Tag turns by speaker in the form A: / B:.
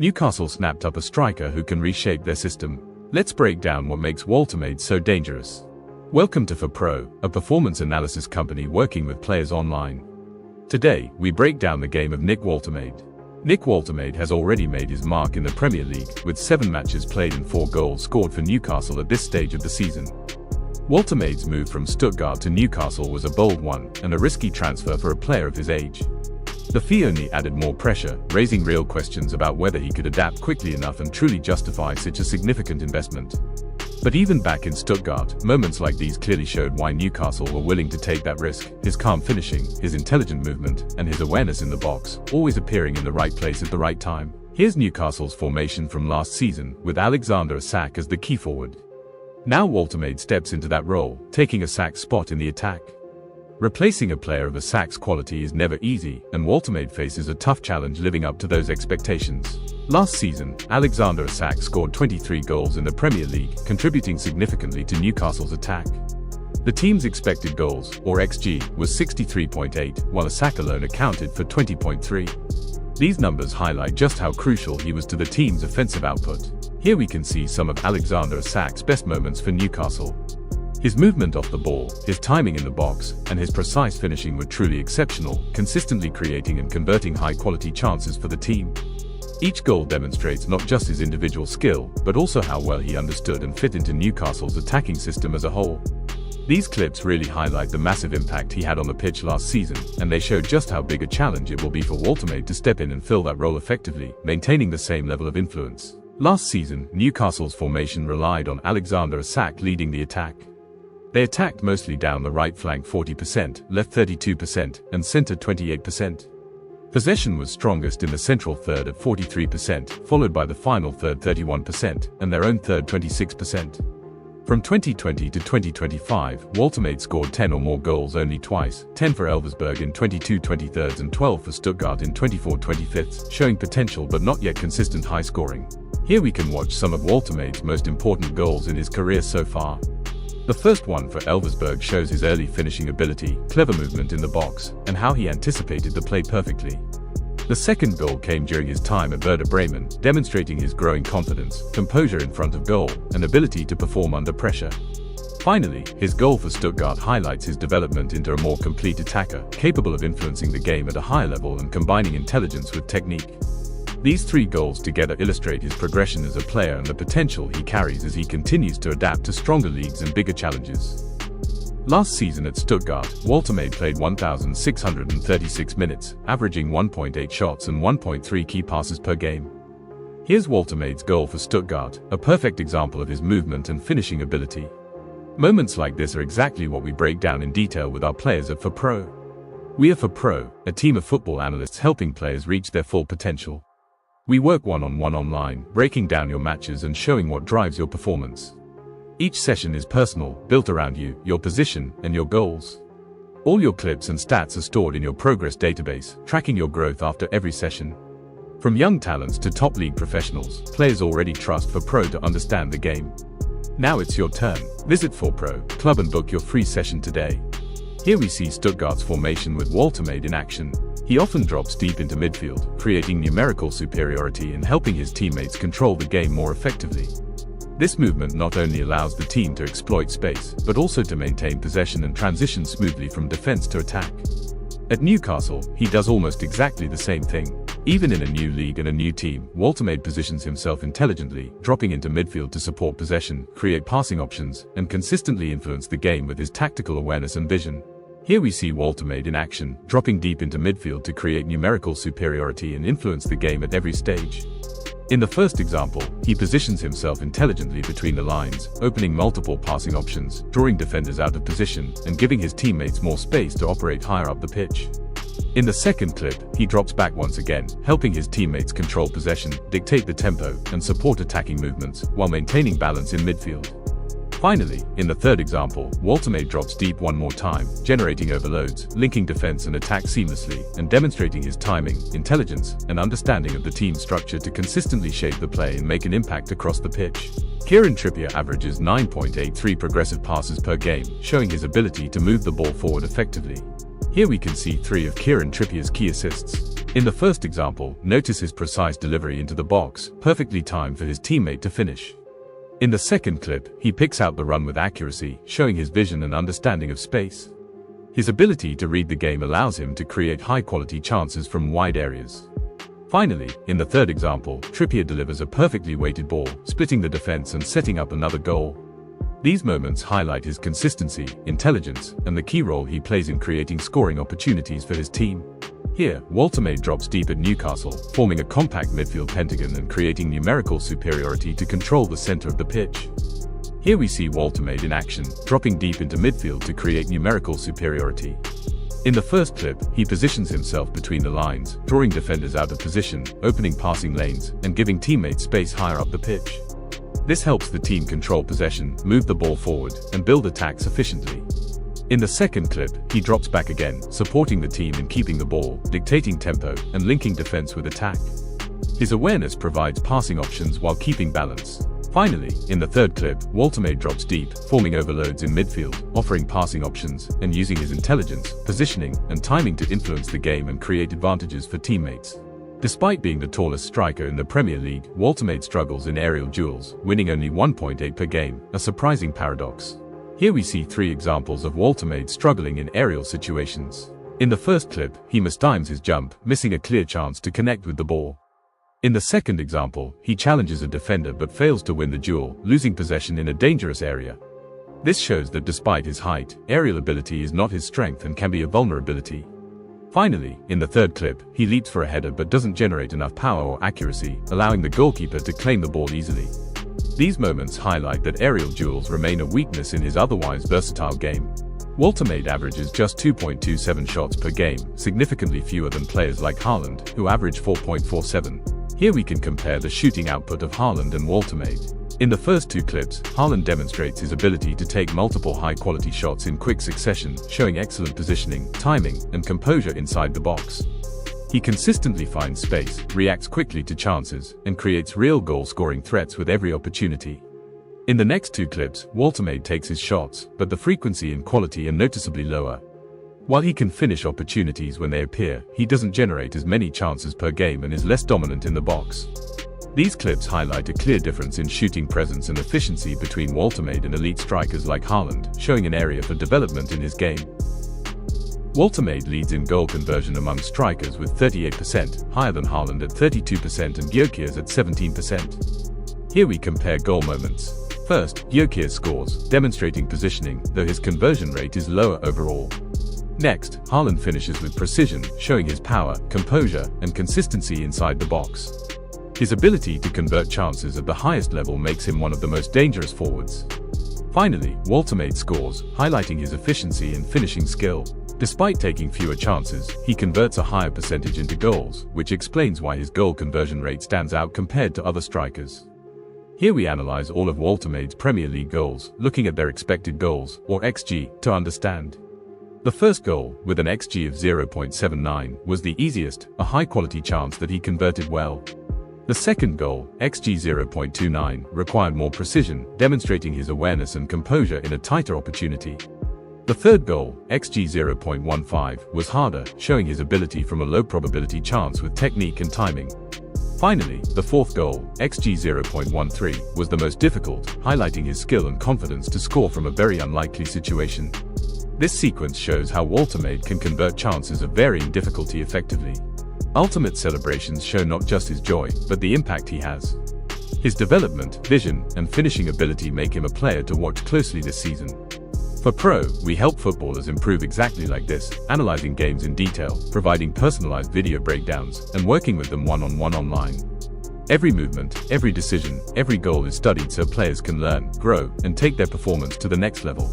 A: Newcastle snapped up a striker who can reshape their system. Let's break down what makes Woltemade so dangerous. Welcome to ForPro, a performance analysis company working with players online. Today, we break down the game of Nick Woltemade. Nick Woltemade has already made his mark in the Premier League, with 7 matches played and 4 goals scored for Newcastle at this stage of the season. Woltemade's move from Stuttgart to Newcastle was a bold one, and a risky transfer for a player of his age. The fee only added more pressure, raising real questions about whether he could adapt quickly enough and truly justify such a significant investment. But even back in Stuttgart, moments like these clearly showed why Newcastle were willing to take that risk: his calm finishing, his intelligent movement, and his awareness in the box, always appearing in the right place at the right time. Here's Newcastle's formation from last season, with Isak as the key forward. Now Woltemade steps into that role, taking Isak's spot in the attack. Replacing a player of Isak's quality is never easy, and Woltemade faces a tough challenge living up to those expectations. Last season, Isak scored 23 goals in the Premier League, contributing significantly to Newcastle's attack. The team's expected goals, or XG, was 63.8, while Isak alone accounted for 20.3. These numbers highlight just how crucial he was to the team's offensive output. Here we can see some of Isak's best moments for Newcastle. His movement off the ball, his timing in the box, and his precise finishing were truly exceptional, consistently creating and converting high-quality chances for the team. Each goal demonstrates not just his individual skill, but also how well he understood and fit into Newcastle's attacking system as a whole. These clips really highlight the massive impact he had on the pitch last season, and they show just how big a challenge it will be for Woltemade to step in and fill that role effectively, maintaining the same level of influence. Last season, Newcastle's formation relied on Isak leading the attack. They attacked mostly down the right flank 40%, left 32%, and centre 28%. Possession was strongest in the central third at 43%, followed by the final third 31%, and their own third 26%. From 2020 to 2025, Woltemade scored 10 or more goals only twice, 10 for Elversberg in 22/23 and 12 for Stuttgart in 24/25, showing potential but not yet consistent high scoring. Here we can watch some of Woltemade's most important goals in his career so far. The first one for Elversberg shows his early finishing ability, clever movement in the box, and how he anticipated the play perfectly. The second goal came during his time at Werder Bremen, demonstrating his growing confidence, composure in front of goal, and ability to perform under pressure. Finally, his goal for Stuttgart highlights his development into a more complete attacker, capable of influencing the game at a higher level and combining intelligence with technique. These 3 goals together illustrate his progression as a player and the potential he carries as he continues to adapt to stronger leagues and bigger challenges. Last season at Stuttgart, Woltemade played 1,636 minutes, averaging 1.8 shots and 1.3 key passes per game. Here's Woltemade's goal for Stuttgart, a perfect example of his movement and finishing ability. Moments like this are exactly what we break down in detail with our players at ForPro. We are ForPro, a team of football analysts helping players reach their full potential. We work one-on-one online, breaking down your matches and showing what drives your performance. Each session is personal, built around you, your position, and your goals. All your clips and stats are stored in your progress database, tracking your growth after every session. From young talents to top league professionals, players already trust ForPro to understand the game. Now it's your turn. Visit ForPro Club and book your free session today. Here we see Stuttgart's formation with Woltemade in action. He often drops deep into midfield, creating numerical superiority and helping his teammates control the game more effectively. This movement not only allows the team to exploit space, but also to maintain possession and transition smoothly from defense to attack. At Newcastle, he does almost exactly the same thing. Even in a new league and a new team, Woltemade positions himself intelligently, dropping into midfield to support possession, create passing options, and consistently influence the game with his tactical awareness and vision. Here we see Woltemade in action, dropping deep into midfield to create numerical superiority and influence the game at every stage. In the first example, he positions himself intelligently between the lines, opening multiple passing options, drawing defenders out of position, and giving his teammates more space to operate higher up the pitch. In the second clip, he drops back once again, helping his teammates control possession, dictate the tempo, and support attacking movements, while maintaining balance in midfield. Finally, in the third example, Woltemade drops deep one more time, generating overloads, linking defense and attack seamlessly, and demonstrating his timing, intelligence, and understanding of the team's structure to consistently shape the play and make an impact across the pitch. Trippier averages 9.83 progressive passes per game, showing his ability to move the ball forward effectively. Here we can see 3 of Trippier's key assists. In the first example, notice his precise delivery into the box, perfectly timed for his teammate to finish. In the second clip, he picks out the run with accuracy, showing his vision and understanding of space. His ability to read the game allows him to create high-quality chances from wide areas. Finally, in the third example, Trippier delivers a perfectly weighted ball, splitting the defense and setting up another goal. These moments highlight his consistency, intelligence, and the key role he plays in creating scoring opportunities for his team. Here, Woltemade drops deep at Newcastle, forming a compact midfield pentagon and creating numerical superiority to control the center of the pitch. Here we see Woltemade in action, dropping deep into midfield to create numerical superiority. In the first clip, he positions himself between the lines, drawing defenders out of position, opening passing lanes, and giving teammates space higher up the pitch. This helps the team control possession, move the ball forward, and build attacks efficiently. In the second clip, he drops back again, supporting the team in keeping the ball, dictating tempo, and linking defense with attack. His awareness provides passing options while keeping balance. Finally, in the third clip, Woltemade drops deep, forming overloads in midfield, offering passing options, and using his intelligence, positioning, and timing to influence the game and create advantages for teammates. Despite being the tallest striker in the Premier League, Woltemade struggles in aerial duels, winning only 1.8 per game, a surprising paradox. Here we see 3 examples of Woltemade struggling in aerial situations. In the first clip, he mistimes his jump, missing a clear chance to connect with the ball. In the second example, he challenges a defender but fails to win the duel, losing possession in a dangerous area. This shows that despite his height, aerial ability is not his strength and can be a vulnerability. Finally, in the third clip, he leaps for a header but doesn't generate enough power or accuracy, allowing the goalkeeper to claim the ball easily. These moments highlight that aerial duels remain a weakness in his otherwise versatile game. Woltemade averages just 2.27 shots per game, significantly fewer than players like Haaland, who average 4.47. Here we can compare the shooting output of Haaland and Woltemade. In the first 2 clips, Haaland demonstrates his ability to take multiple high-quality shots in quick succession, showing excellent positioning, timing, and composure inside the box. He consistently finds space, reacts quickly to chances, and creates real goal-scoring threats with every opportunity. In the next 2 clips, Woltemade takes his shots, but the frequency and quality are noticeably lower. While he can finish opportunities when they appear, he doesn't generate as many chances per game and is less dominant in the box. These clips highlight a clear difference in shooting presence and efficiency between Woltemade and elite strikers like Haaland, showing an area for development in his game. Woltemade leads in goal conversion among strikers with 38%, higher than Haaland at 32% and Gyökeres at 17%. Here we compare goal moments. First, Gyökeres scores, demonstrating positioning, though his conversion rate is lower overall. Next, Haaland finishes with precision, showing his power, composure, and consistency inside the box. His ability to convert chances at the highest level makes him one of the most dangerous forwards. Finally, Woltemade scores, highlighting his efficiency and finishing skill. Despite taking fewer chances, he converts a higher percentage into goals, which explains why his goal conversion rate stands out compared to other strikers. Here we analyze all of Woltemade's Premier League goals, looking at their expected goals, or XG, to understand. The first goal, with an XG of 0.79, was the easiest, a high-quality chance that he converted well. The second goal, XG 0.29, required more precision, demonstrating his awareness and composure in a tighter opportunity. The third goal, XG 0.15, was harder, showing his ability from a low-probability chance with technique and timing. Finally, the fourth goal, XG 0.13, was the most difficult, highlighting his skill and confidence to score from a very unlikely situation. This sequence shows how Woltemade can convert chances of varying difficulty effectively. Ultimate celebrations show not just his joy, but the impact he has. His development, vision, and finishing ability make him a player to watch closely this season. For Pro, we help footballers improve exactly like this, analyzing games in detail, providing personalized video breakdowns, and working with them one-on-one online. Every movement, every decision, every goal is studied so players can learn, grow, and take their performance to the next level.